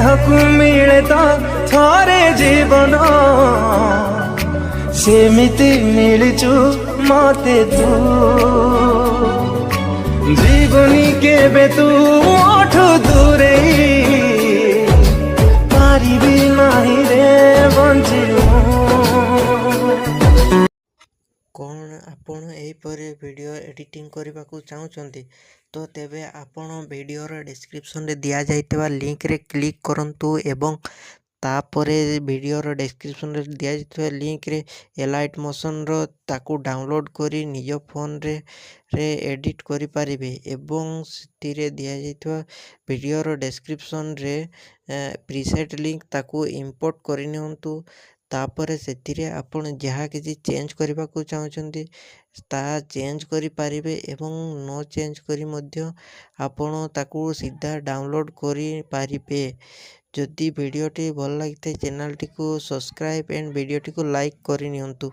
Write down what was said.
देहकु मिले तो थरे जीवन सेमिति मिलचु मते तू जीवनी केबे तू ओठु दूरे पारिबी नाही रे बंची कौन आपण एहीपरि वीडियो एडिटिंग करने को चाहते तो तेबे आपण वीडियोर डिस्क्रिप्शन रे दिया जाइतबा लिंक रे क्लिक करंतु एवं तापरे वीडियोर डिस्क्रिप्शन रे दिया जाइतबा लिंक रे एलाइट मोशन रो ताकू डाउनलोड करी निज फोन रे एडिट करि पारिबे एवं सिथिरे दिया जाइतबा वीडियोर डिस्क्रिप्शन रे प्रीसेट लिंक ताकू इंपोर्ट करि नियंतु तापर से आपण जहाँ किसी चेंज करने को चाहते ता चेंज करि पारिबे एवं नो चेंज करी मध्य आपण ताकू सीधा डाउनलोड करि पारिबे। जदि वीडियोटी भल लगी चैनल टी को सब्सक्राइब एंड वीडियोटी को लाइक करि नियंतु।